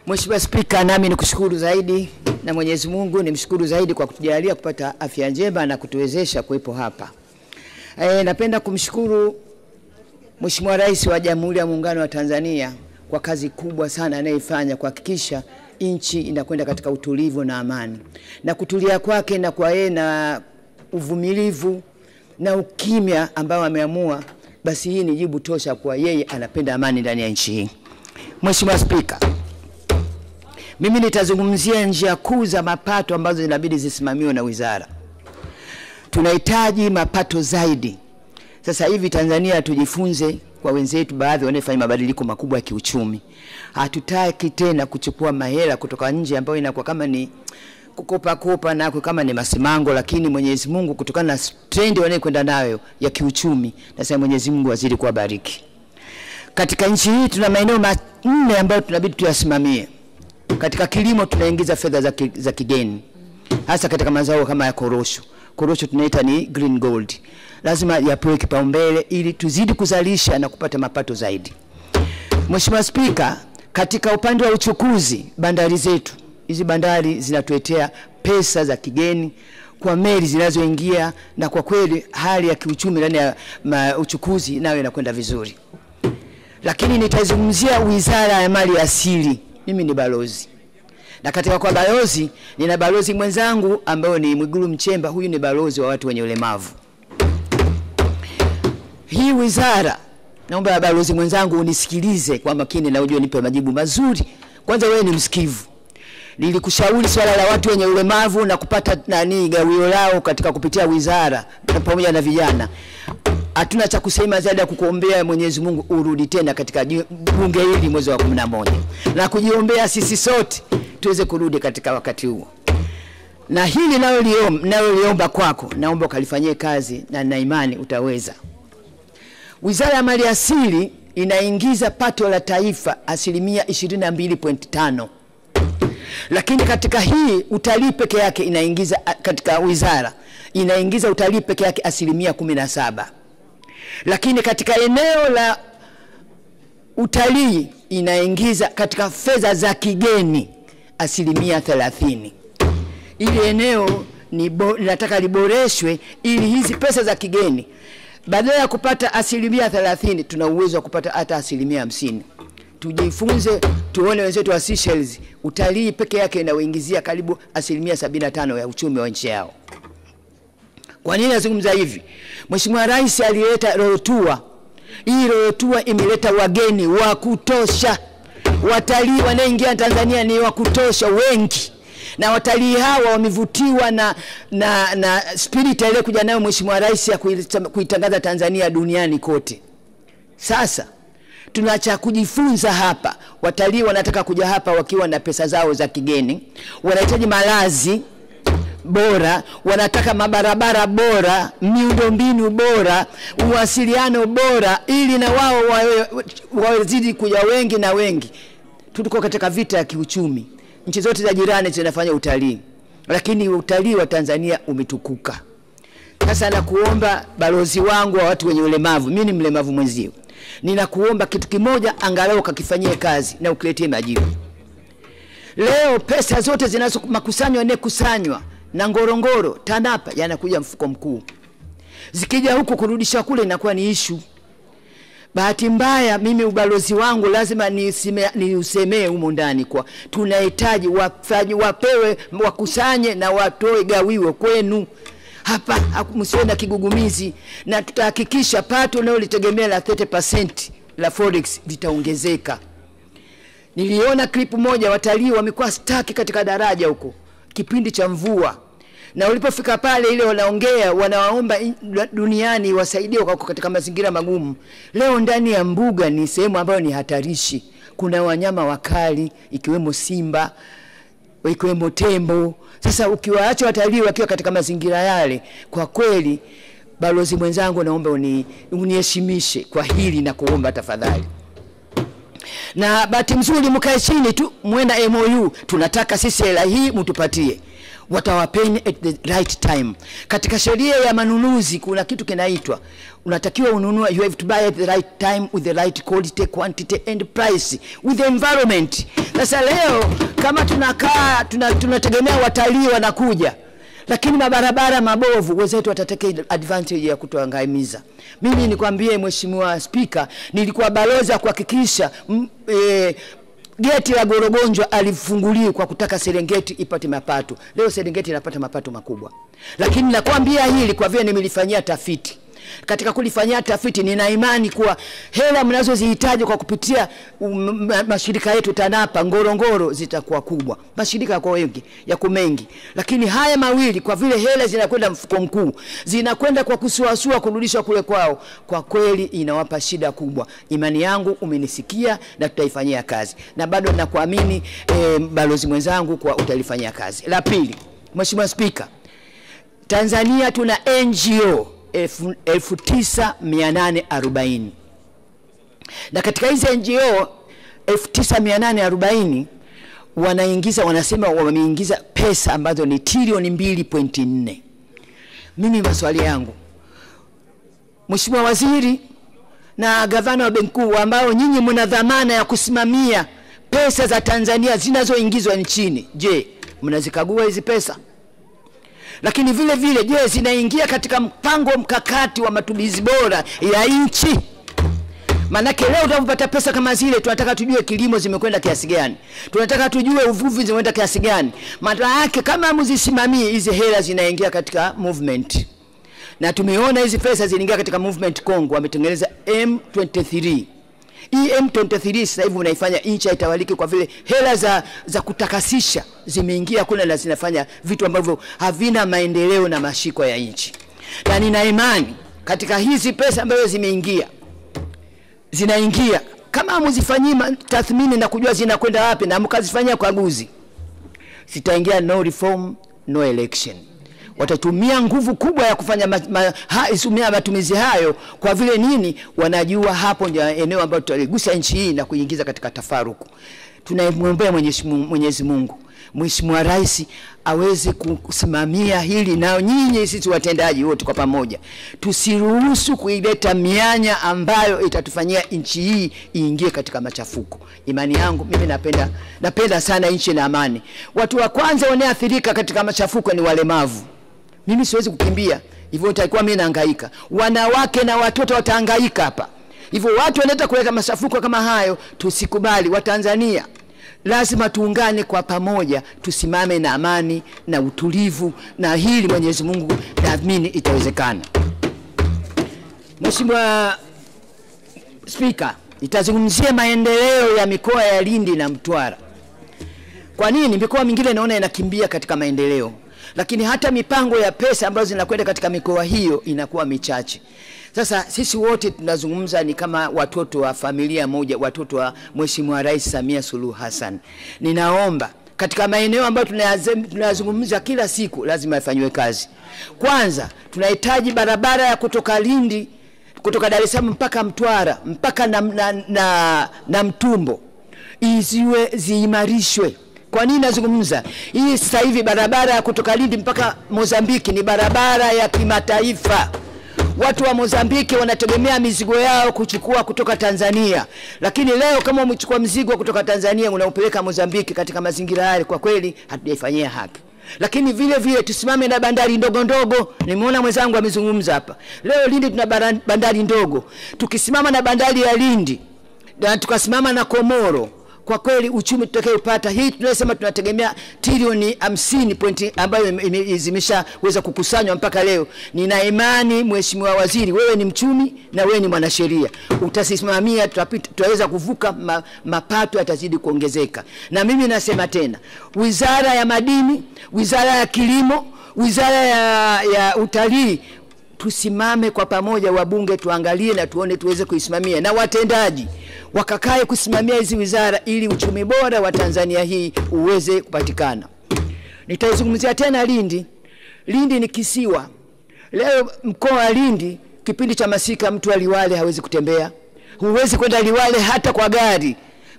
Mheshimiwa Spika, nami nikushukuru zaidi na Mwenyezi Mungu nimshukuru zaidi kwa kutujalia kupata afya njema na kutuwezesha kuwepo hapa. Napenda kumshukuru Mheshimiwa Rais wa Jamhuri ya Muungano wa Tanzania kwa kazi kubwa sana anayoifanya kuhakikisha nchi inakwenda katika utulivu na amani. Na kutulia kwake na kwa yeye na uvumilivu na ukimya ambao ameamua, basi hii ni jibu tosha kwa yeye anapenda amani ndani ya nchi hii. Mheshimiwa Spika, mimi nitazungumzia njia kuu za mapato ambazo inabidi zisimamiwe na wizara. Tunahitaji mapato zaidi. Sasa hivi Tanzania tujifunze kwa wenzetu baadhi wanaofanya mabadiliko makubwa ya kiuchumi. Hatutaki tena kuchukua mahela kutoka nje ambayo inakuwa kama ni kukopa na kama ni masimango, lakini Mwenyezi Mungu kutokana na trend wanayokwenda nayo ya kiuchumi, nasema Mwenyezi Mungu azidi kuwabariki. Katika nchi hii tuna maeneo manne ambayo tunabidi tuyasimamie. Katika kilimo tunaingiza fedha za kigeni, hasa katika mazao kama ya korosho. Korosho tunaita ni green gold. Lazima yapewe kipaumbele ili tuzidi kuzalisha na kupata mapato zaidi. Mheshimiwa Spika, katika upande wa uchukuzi, bandari zetu, hizi bandari zinatuletea pesa za kigeni kwa meli zinazoingia, na kwa kweli hali ya kiuchumi ndani ya uchukuzi nayo inakwenda vizuri. Lakini nitazungumzia Wizara ya Mali Asili. Mimi ni balozi. Na katika kwa balozi, nina balozi mwenzangu ambaye ni Mwigulu Nchemba. Huyu ni balozi wa watu wenye ulemavu. Hii wizara, naomba balozi mwenzangu unisikilize kwa makini na ujue nipe majibu mazuri. Kwanza wewe ni msikivu. Nilikushauri swala la watu wenye ulemavu na kupata gawio lao katika kupitia wizara pamoja na vijana. Hatuna cha kusema zaidi ya kukuombea Mwenyezi Mungu urudi tena katika bunge hili mwezi wa 11. Na kujiombea sisi sote tuweze kurudi katika wakati huo. Na hili nalo liomba kwako, naomba ukalifanyie kazi na nina imani utaweza. Wizara ya Mali Asili inaingiza pato la taifa 22.5%. Lakini katika hii utalii peke yake inaingiza, katika wizara inaingiza utalii peke yake 17%. Lakini katika eneo la utalii inaingiza katika fedha za kigeni 30%. Ili eneo nataka liboreshwe ili hizi pesa za kigeni badala ya kupata 30%, tuna uwezo wa kupata hata 50%. Tujifunze, tuone wenzetu wa Seychelles, utalii peke yake inaoingizia karibu 75% ya uchumi wa nchi yao. Kwa nini nazungumza hivi? Mheshimiwa Rais alileta Royal Tour. Hii Royal Tour imeleta wageni wa kutosha. Watalii wanaoingia Tanzania ni wa kutosha wengi. Na watalii hawa wamevutiwa na spirit ile kuja nayo Mheshimiwa Rais ya kuitangaza Tanzania duniani kote. Sasa tunacha kujifunza hapa. Watalii wanataka kuja hapa wakiwa na pesa zao za kigeni. Wanahitaji malazi bora, wanataka mabarabara bora, miundombinu bora, uwasiliano bora, ili na wao wazidi kuja wengi na wengi. Tuko katika vita ya kiuchumi. Nchi zote za jirani zinafanya utalii, lakini utalii wa Tanzania umetukuka. Sasa nakuomba balozi wangu wa watu wenye ulemavu, mimi ni mlemavu mwenzio, ninakuomba kitu kimoja, angalau kakifanyie kazi na ukiletee majibu. Leo pesa zote zinazokusanywa kusanywa na Ngorongoro, TANAPA yanakuja mfuko mkuu. Zikija huku kurudisha kule inakuwa ni issue. Bahati mbaya mimi ubalozi wangu lazima niusemee humo ndani kwa tunahitaji wapewe, wakusanye na watoe gawiwe kwenu. Hapa msiwe na kigugumizi, na tutahakikisha pato nao litegemea la 30% la forex litaongezeka. Niliona clip moja, watalii wamekuwa stuck katika daraja huko kipindi cha mvua, na ulipofika pale ile wanaongea, wanawaomba duniani wasaidie wako katika mazingira magumu. Leo ndani ya mbuga ni sehemu ambayo ni hatarishi. Kuna wanyama wakali ikiwemo simba, ikiwemo tembo. Sasa ukiwaacha watalii wakiwa katika mazingira yale, kwa kweli balozi mwenzangu naomba uniheshimishe kwa hili na kuomba tafadhali. Na bahati nzuri mkae chini tu muenda MOU, tunataka sisi hela hii mtupatie. watawapeni at the right time. Katika sheria ya manunuzi kuna kitu kinaitwa unatakiwa ununua, you have to buy at the right time with the right quality, quantity and price with the environment. Sasa leo kama tunakaa tunategemea watalii wanakuja, lakini mabarabara mabovu, wenzetu watatake advantage ya kutuangamiza. Mimi nikwambie Mheshimiwa Speaker, nilikuwa balozi kuhakikisha geti la Gorogonjwa alifunguliwa kwa kutaka Serengeti ipate mapato. Leo Serengeti inapata mapato makubwa. Lakini nakwambia hili kwa vile nimelifanyia tafiti. Katika kulifanyia tafiti nina imani kuwa hela mnazozihitaji kwa kupitia mashirika yetu TANAPA Ngorongoro zitakuwa kubwa. Mashirika yako wengi, yako mengi. Lakini haya mawili kwa vile hela zinakwenda mfuko mkuu, zinakwenda kwa kusuasua kurudishwa kule kwao, kwa kweli inawapa shida kubwa. Imani yangu umenisikia na tutaifanyia kazi. Na bado nakuamini balozi mwenzangu kwa utalifanyia kazi. La pili, Mheshimiwa Speaker, Tanzania tuna NGO 1940, na katika hizi NGO 1940 wanasema wameingiza pesa ambazo ni trilioni 2.4. Mimi maswali yangu, Mheshimiwa Waziri na Gavana wa Benki Kuu ambao nyinyi mna dhamana ya kusimamia pesa za Tanzania zinazoingizwa nchini, je, mnazikagua hizi pesa? Lakini vile vile je, zinaingia katika mpango mkakati wa matumizi bora ya nchi? Manake leo tunapata pesa kama zile, tunataka tujue kilimo zimekwenda kiasi gani, tunataka tujue uvuvi zimekwenda kiasi gani. Maana yake kama mzisimamie hizi hela zinaingia katika movement. Na tumeona hizi pesa zinaingia katika movement Kongo, wametengeneza M23. M23 sasa hivi unaifanya nchi itawalike kwa vile hela za kutakasisha zimeingia kule na zinafanya vitu ambavyo havina maendeleo na mashiko ya nchi. Na nina imani katika hizi pesa ambazo zinaingia kama mzifanyie tathmini na kujua zinakwenda wapi na mkazifanyia ukaguzi, zitaingia no reform no election. Watatumia nguvu kubwa ya kufanya matumizi hayo kwa vile nini? Wanajua hapo ndio eneo ambalo tutaligusa nchi hii na kuingiza katika tafaruku. Tunamwombea Mwenyezi Mungu Mheshimiwa Rais aweze kusimamia hili, na nyinyi sisi watendaji wote kwa pamoja tusiruhusu kuileta mianya ambayo itatufanyia nchi hii iingie katika machafuko. Imani yangu mimi napenda sana nchi na amani. Watu wa kwanza wanaoathirika katika machafuko ni walemavu. Mimi siwezi kukimbia, hivyo itakuwa mimi nahangaika. Wanawake na watoto watahangaika hapa. Hivyo watu wanataka kuleta machafuko kama hayo, tusikubali. Watanzania lazima tuungane kwa pamoja, tusimame na amani na utulivu, na hili Mwenyezi Mungu naamini itawezekana. Mheshimiwa Speaker, itazungumzia maendeleo ya mikoa ya Lindi na Mtwara. Kwa nini mikoa mingine naona inakimbia katika maendeleo, lakini hata mipango ya pesa ambazo zinakwenda katika mikoa hiyo inakuwa michache? Sasa sisi wote tunazungumza ni kama watoto wa familia moja, watoto wa Mheshimiwa Rais Samia Suluhu Hassan. Ninaomba katika maeneo ambayo tunazungumza kila siku lazima ifanywe kazi. Kwanza tunahitaji barabara ya kutoka Lindi, kutoka Dar es Salaam mpaka Mtwara, mpaka na Mtumbo, ziimarishwe. Kwa nini nazungumza? Hii sasa hivi barabara ya kutoka Lindi mpaka Mozambiki ni barabara ya kimataifa. Watu wa Mozambiki wanategemea mizigo yao kuchukua kutoka Tanzania. Lakini leo kama umechukua mzigo kutoka Tanzania unaupeleka Mozambiki katika mazingira haya, kwa kweli hatujaifanyia haki. Lakini vile vile tusimame na bandari ndogo ndogo. Nimeona mwenzangu amezungumza hapa. Leo Lindi tuna bandari ndogo. Tukisimama na bandari ya Lindi na tukasimama na Komoro, kwa kweli uchumi tutakayopata, hii tunasema tunategemea trilioni 50 ambayo zimeshaweza kukusanywa mpaka leo. Nina imani Mheshimiwa Waziri, wewe ni mchumi na wewe ni mwanasheria, utasimamia tutaweza kuvuka, mapato yatazidi kuongezeka. Na mimi nasema tena, Wizara ya Madini, Wizara ya Kilimo, Wizara ya Utalii, tusimame kwa pamoja, wabunge tuangalie na tuone tuweze kuisimamia, na watendaji wakakae kusimamia hizi wizara ili uchumi bora wa Tanzania hii uweze kupatikana. Nitaizungumzia tena Lindi. Lindi ni kisiwa. Leo mkoa wa Lindi kipindi cha masika mtu wa Liwale hawezi kutembea. Huwezi kwenda Liwale hata kwa gari.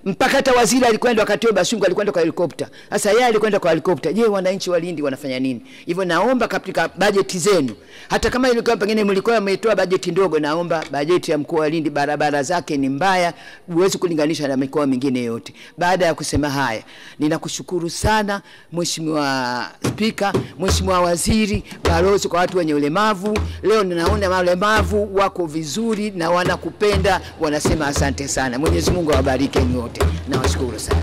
mpaka hata waziri alikwenda wakati wa Bashungu alikwenda kwa helikopta. Sasa yeye alikwenda kwa helikopta. Je, wananchi wa Lindi wanafanya nini? Hivyo naomba katika bajeti zenu, hata kama ilikuwa pengine mlikuwa mmetoa bajeti ndogo, naomba bajeti ya mkoa wa Lindi, barabara zake ni mbaya, huwezi kulinganisha na mikoa mingine yote. Baada ya kusema haya, ninakushukuru sana Mheshimiwa Spika, Mheshimiwa Waziri, balozi kwa watu wenye ulemavu. Leo ninaona walemavu wako vizuri na wanakupenda, wanasema asante sana. Mwenyezi Mungu awabariki nyote. Nawashukuru sana.